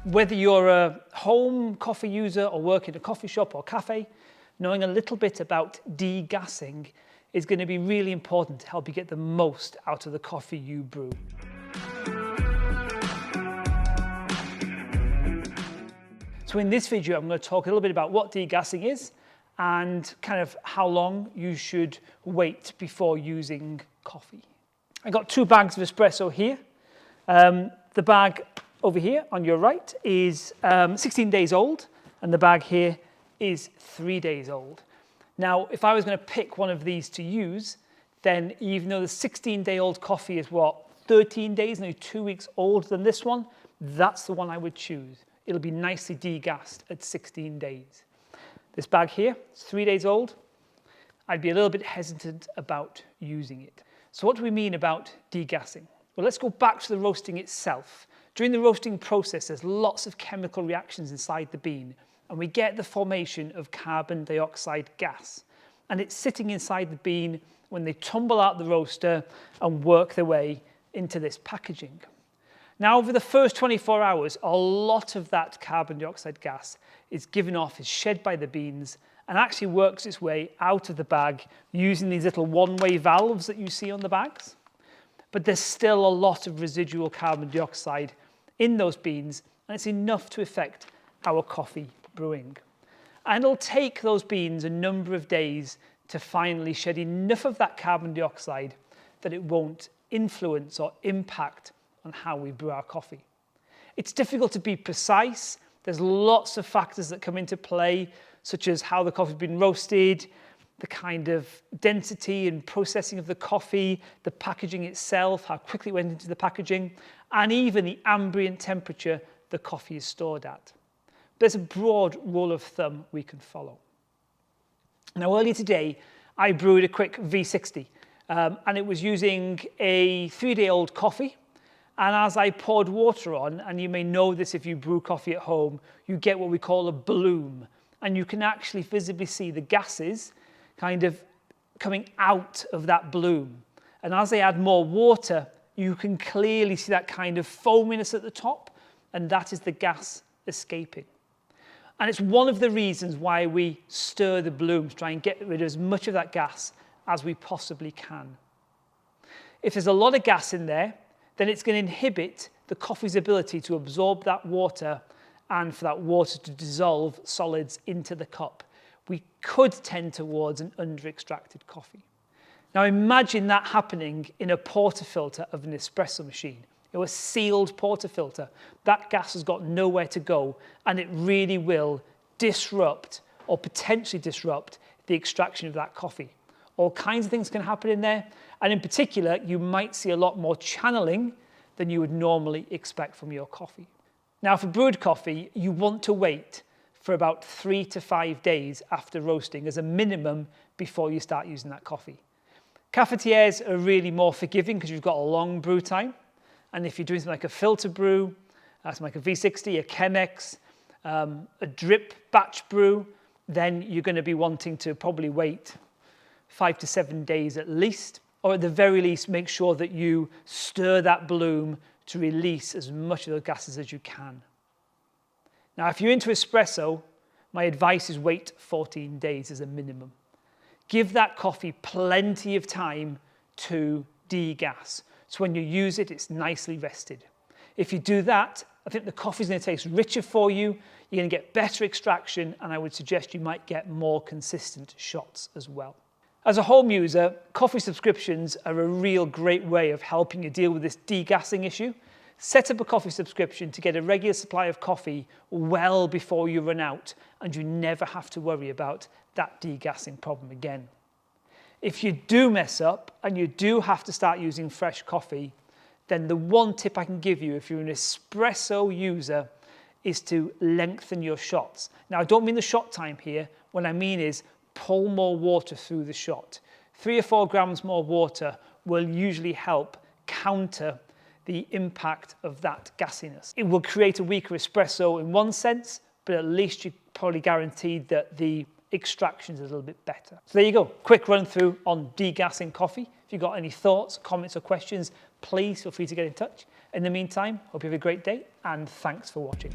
Whether you're a home coffee user or work in a coffee shop or cafe, knowing a little bit about degassing is going to be really important to help you get the most out of the coffee you brew. So in this video, I'm going to talk a little bit about what degassing is and kind of how long you should wait before using coffee. I got 2 bags of espresso here. The bag over here on your right is 16 days old, and the bag here is 3 days old. Now, if I was going to pick one of these to use, then even though the 16-day-old coffee is 13 days, nearly 2 weeks older than this one, that's the one I would choose. It'll be nicely degassed at 16 days. This bag here is 3 days old. I'd be a little bit hesitant about using it. So what do we mean about degassing? Well, let's go back to the roasting itself. During the roasting process, there's lots of chemical reactions inside the bean, and we get the formation of carbon dioxide gas. And it's sitting inside the bean when they tumble out the roaster and work their way into this packaging. Now, over the first 24 hours, a lot of that carbon dioxide gas is given off, is shed by the beans, and actually works its way out of the bag using these little one-way valves that you see on the bags. But there's still a lot of residual carbon dioxide in those beans, and it's enough to affect our coffee brewing. And it'll take those beans a number of days to finally shed enough of that carbon dioxide that it won't influence or impact on how we brew our coffee. It's difficult to be precise. There's lots of factors that come into play, such as how the coffee's been roasted, the kind of density and processing of the coffee, the packaging itself, how quickly it went into the packaging, and even the ambient temperature the coffee is stored at. There's a broad rule of thumb we can follow. Now, earlier today, I brewed a quick V60, and it was using a 3-day-old coffee. And as I poured water on, and you may know this if you brew coffee at home, you get what we call a bloom. And you can actually visibly see the gases kind of coming out of that bloom. And as they add more water, you can clearly see that kind of foaminess at the top, and that is the gas escaping. And it's one of the reasons why we stir the bloom to try and get rid of as much of that gas as we possibly can. If there's a lot of gas in there, then it's going to inhibit the coffee's ability to absorb that water and for that water to dissolve solids into the cup. We could tend towards an under-extracted coffee. Now imagine that happening in a portafilter of an espresso machine. A sealed portafilter. That gas has got nowhere to go, and it really will disrupt or potentially disrupt the extraction of that coffee. All kinds of things can happen in there, and in particular, you might see a lot more channeling than you would normally expect from your coffee. Now, for brewed coffee, you want to wait for about 3 to 5 days after roasting as a minimum before you start using that coffee. Cafetières are really more forgiving because you've got a long brew time. And if you're doing something like a filter brew, something like a V60, a Chemex, a drip batch brew, then you're going to be wanting to probably wait 5 to 7 days at least, or at the very least, make sure that you stir that bloom to release as much of those gases as you can. Now, if you're into espresso, my advice is wait 14 days as a minimum. Give that coffee plenty of time to degas. So when you use it, it's nicely rested. If you do that, I think the coffee's going to taste richer for you. You're going to get better extraction, and I would suggest you might get more consistent shots as well. As a home user, coffee subscriptions are a real great way of helping you deal with this degassing issue. Set up a coffee subscription to get a regular supply of coffee well before you run out, and you never have to worry about that degassing problem again. If you do mess up and you do have to start using fresh coffee, then the one tip I can give you if you're an espresso user is to lengthen your shots. Now, I don't mean the shot time here. What I mean is pull more water through the shot. 3 or 4 grams more water will usually help counter the impact of that gassiness. It will create a weaker espresso in one sense, but at least you're probably guaranteed that the extraction is a little bit better. So there you go, quick run through on degassing coffee. If you've got any thoughts, comments or questions, please feel free to get in touch. In the meantime, hope you have a great day and thanks for watching.